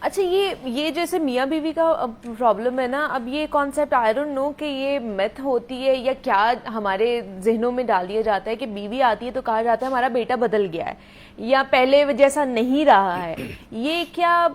اچھا یہ جیسے میاں بیوی کا پرابلم ہے نا، اب یہ کانسیپٹ آئی ڈونٹ نو کہ یہ میتھ ہوتی ہے یا کیا ہمارے ذہنوں میں ڈال دیا جاتا ہے کہ بیوی آتی ہے تو کہا جاتا ہے ہمارا بیٹا بدل گیا ہے یا پہلے جیسا نہیں رہا ہے. یہ کیا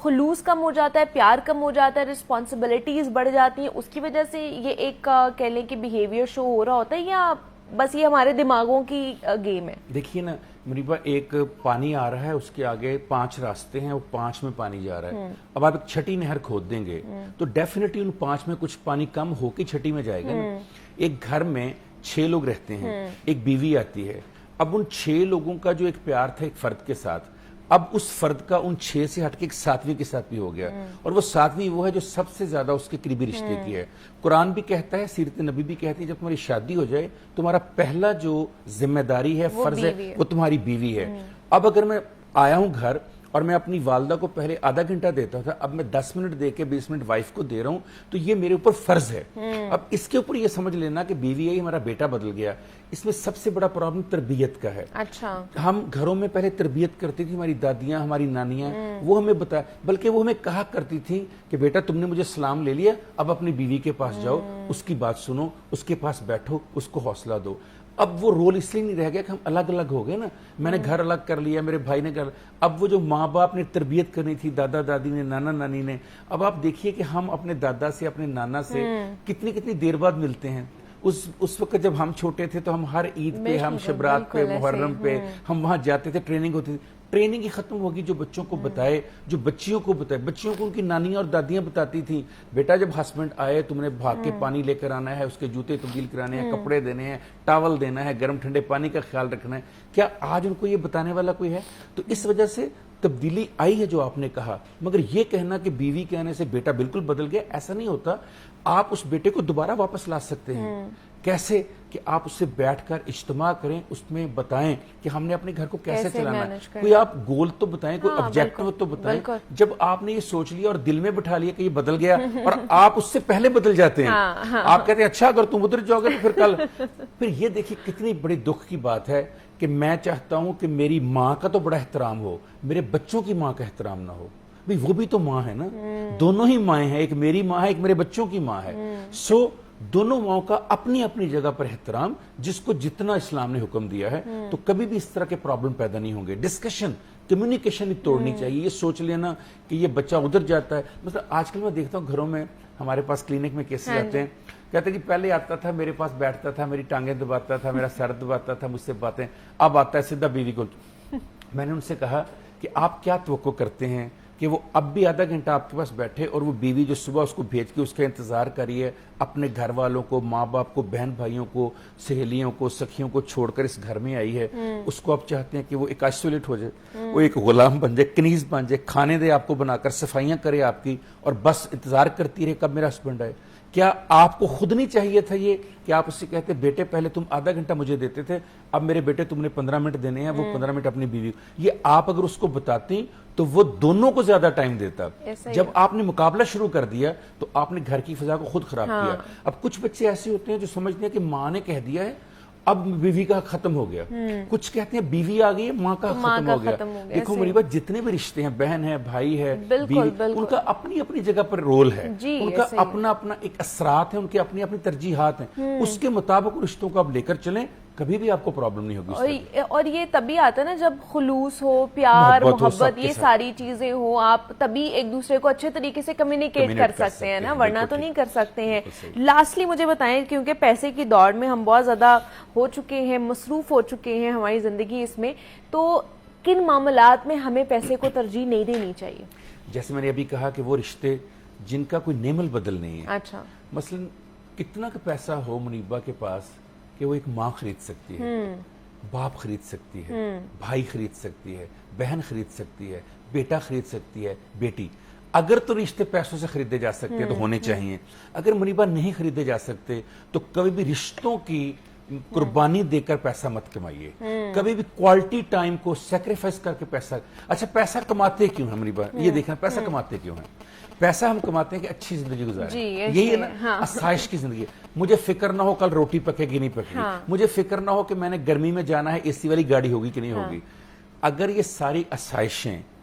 خلوص کم ہو جاتا ہے، پیار کم ہو جاتا ہے، رسپانسبلٹیز بڑھ جاتی ہیں، اس کی وجہ سے یہ ایک کہہ لیں کہ بیہیویئر شو ہو رہا ہوتا ہے، یا بس یہ ہمارے دماغوں کی گیم ہے؟ دیکھیے نا منیبا، ایک پانی آ رہا ہے، اس کے آگے 5 راستے ہیں، وہ 5 میں پانی جا رہا ہے. اب آپ ایک چھٹی نہر کھود دیں گے تو ڈیفینیٹلی ان 5 میں کچھ پانی کم ہو کے چھٹی میں جائے گا نا. ایک گھر میں 6 لوگ رہتے ہیں، ایک بیوی آتی ہے. اب ان 6 لوگوں کا جو ایک پیار تھا ایک فرد کے ساتھ، اب اس فرد کا ان 6 سے ہٹ کے ایک 7ویں کے ساتھ بھی ہو گیا، اور وہ 7ویں وہ ہے جو سب سے زیادہ اس کے قریبی رشتے کی ہے. قرآن بھی کہتا ہے، سیرت نبی بھی کہتی ہے، جب تمہاری شادی ہو جائے تمہارا پہلا جو ذمہ داری ہے، فرض ہے، وہ تمہاری بیوی ہے. اب اگر میں آیا ہوں گھر اور میں اپنی والدہ کو پہلے آدھا گھنٹہ دیتا تھا، اب میں 10 منٹ دے کے 20 منٹ وائف کو دے رہا ہوں، تو یہ میرے اوپر فرض ہے. اب اس کے اوپر یہ سمجھ لینا کہ بیوی ہے ہمارا بیٹا بدل گیا. اس میں سب سے بڑا پرابلم تربیت کا ہے. اچھا، ہم گھروں میں پہلے تربیت کرتی تھی، ہماری دادیاں ہماری نانیاں وہ ہمیں بتا، بلکہ وہ ہمیں کہا کرتی تھی کہ بیٹا تم نے مجھے سلام لے لیا، اب اپنی بیوی کے پاس جاؤ، اس کی بات سنو، اس کے پاس بیٹھو، اس کو حوصلہ دو. اب وہ رول اس لیے نہیں رہ گیا کہ ہم الگ الگ ہو گئے نا، میں نے گھر الگ کر لیا، میرے بھائی نے کر، اب وہ جو ماں باپ نے تربیت کرنی تھی، دادا دادی نے، نانا نانی نے، اب آپ دیکھیے کہ ہم اپنے دادا سے اپنے نانا سے کتنی دیر بعد ملتے ہیں. اس وقت جب ہم چھوٹے تھے تو ہم ہر عید پہ، ہم شبرات پہ، محرم پہ ہم وہاں جاتے تھے، ٹریننگ ہوتی تھی. ٹریننگ ہی ختم ہوگی جو بچوں کو بتائے، جو بچیوں کو بتائے. بچیوں کو ان کی نانیاں اور دادیاں بتاتی تھیں، بیٹا جب ہسبینڈ آئے تم نے بھاگ کے پانی لے کر آنا ہے، اس کے جوتے تبدیل کرانے ہیں، کپڑے دینے ہیں، ٹاول دینا ہے، گرم ٹھنڈے پانی کا خیال رکھنا ہے. کیا آج ان کو یہ بتانے والا کوئی ہے؟ تو اس وجہ سے تبدیلی آئی ہے جو آپ نے کہا. مگر یہ کہنا کہ بیوی کے آنے سے بیٹا بالکل بدل گیا، ایسا نہیں ہوتا. آپ اس بیٹے کو دوبارہ واپس لا سکتے ہیں. کیسے؟ کہ آپ اس سے بیٹھ کر اجتماع کریں، اس میں بتائیں کہ ہم نے اپنے گھر کو کیسے چلانا ہے. کوئی آپ گول تو بتائیں، کوئی آبجیکٹو تو بتائیں. جب آپ نے یہ سوچ لیا اور دل میں بٹھا لیا کہ یہ بدل گیا، اور آپ اس سے پہلے بدل جاتے ہیں، آپ کہتے ہیں اچھا اگر تم ادھر جاؤ گے تو پھر کل، پھر یہ دیکھیے کتنی بڑی دکھ کی بات ہے کہ میں چاہتا ہوں کہ میری ماں کا تو بڑا احترام ہو، میرے بچوں کی ماں کا احترام نہ ہو. بھئی وہ بھی تو ماں ہے نا، دونوں ہی مائیں ہیں، ایک میری ماں ہے، ایک میرے بچوں کی ماں ہے. سو دونوں ماؤں کا اپنی اپنی جگہ پر احترام، جس کو جتنا اسلام نے حکم دیا ہے، تو کبھی بھی اس طرح کے پرابلم پیدا نہیں ہوں گے. ڈسکشن، کمیونیکیشن توڑنی چاہیے. یہ سوچ لینا کہ یہ بچہ ادھر جاتا ہے، مثلا آج کل میں دیکھتا ہوں گھروں میں، ہمارے پاس کلینک میں کیسز آتے ہیں، کہتے ہیں کہ پہلے آتا تھا میرے پاس بیٹھتا تھا، میری ٹانگیں دباتا تھا، میرا سر دباتا تھا، مجھ سے باتیں، اب آتا ہے سیدھا بیوی کو. میں نے ان سے کہا کہ آپ کیا توقع کرتے ہیں کہ وہ اب بھی آدھا گھنٹہ آپ کے پاس بیٹھے، اور وہ بیوی جو صبح اس کو بھیج کے اس کا انتظار کریے، اپنے گھر والوں کو، ماں باپ کو، بہن بھائیوں کو، سہیلیوں کو، سکھیوں کو چھوڑ کر اس گھر میں آئی ہے، اس کو آپ چاہتے ہیں کہ وہ ایک آئسولیٹ ہو جائے، وہ ایک غلام بن جائے، کنیز بن جائے، کھانے دے آپ کو بنا کر، صفائیاں کرے آپ کی، اور بس انتظار کرتی رہے کب میرا ہسبینڈ آئے. کیا آپ کو خود نہیں چاہیے تھا یہ کہ آپ اس سے کہتے بیٹے پہلے تم آدھا گھنٹہ مجھے دیتے تھے، اب میرے بیٹے تم نے 15 منٹ دینے ہیں، وہ 15 منٹ اپنی بیوی. یہ آپ اگر اس کو بتاتی تو وہ دونوں کو زیادہ ٹائم دیتا. جب آپ نے مقابلہ شروع کر دیا تو آپ نے گھر کی فضا کو خود خراب کیا. اب کچھ بچے ایسے ہوتے ہیں جو سمجھتے ہیں کہ ماں نے کہہ دیا ہے اب بیوی کا ختم ہو گیا. کچھ کہتے ہیں بیوی آ گئی ہے ماں کا ختم ہو گیا. دیکھو میری بات، جتنے بھی رشتے ہیں، بہن ہے، بھائی ہے، بیوی، ان کا اپنی اپنی جگہ پر رول ہے، ان کا اپنا اپنا ایک اثرات ہیں، ان کی اپنی اپنی ترجیحات ہیں. اس کے مطابق رشتوں کو آپ لے کر چلیں، کبھی بھی آپ کو پرابلم نہیں ہوگی. اور یہ تبھی آتا ہے نا جب خلوص ہو، پیار، محبت، یہ ساری چیزیں ہو، آپ تبھی ایک دوسرے کو اچھے طریقے سے کمیونیکیٹ کر سکتے ہیں نا، ورنہ تو نہیں کر سکتے ہیں. لاسٹلی مجھے بتائیں، کیونکہ پیسے کی دوڑ میں ہم بہت زیادہ ہو چکے ہیں، مصروف ہو چکے ہیں ہماری زندگی اس میں، تو کن معاملات میں ہمیں پیسے کو ترجیح نہیں دینی چاہیے؟ جیسے میں نے ابھی کہا کہ وہ رشتے جن کا کوئی نیم البدل نہیں ہے. اچھا، مثلا کتنا کا پیسہ ہو منیبا کے پاس کہ وہ ایک ماں خرید سکتی ہے، باپ خرید سکتی ہے، بھائی خرید سکتی ہے، بہن خرید سکتی ہے، بیٹا خرید سکتی ہے، بیٹی. اگر تو رشتے پیسوں سے خریدے جا سکتے ہیں تو ہونے چاہیے. اگر منیبا نہیں خریدے جا سکتے تو کبھی بھی رشتوں کی قربانی دے کر پیسہ مت کمائیے. کبھی بھی کوالٹی ٹائم کو سیکریفائس کر کے پیسہ. اچھا پیسہ کماتے کیوں ہیں منیبا؟ یہ دیکھنا پیسہ کماتے کیوں ہیں. پیسہ ہم کماتے ہیں کہ اچھی زندگی گزاریں، یہی ہے نا، آسائش کی زندگی. مجھے فکر نہ ہو کل روٹی پکے گی نہیں پکے گی، مجھے فکر نہ ہو کہ میں نے گرمی میں جانا ہے اے سی والی گاڑی ہوگی کہ نہیں ہوگی. اگر یہ ساری آسائشیں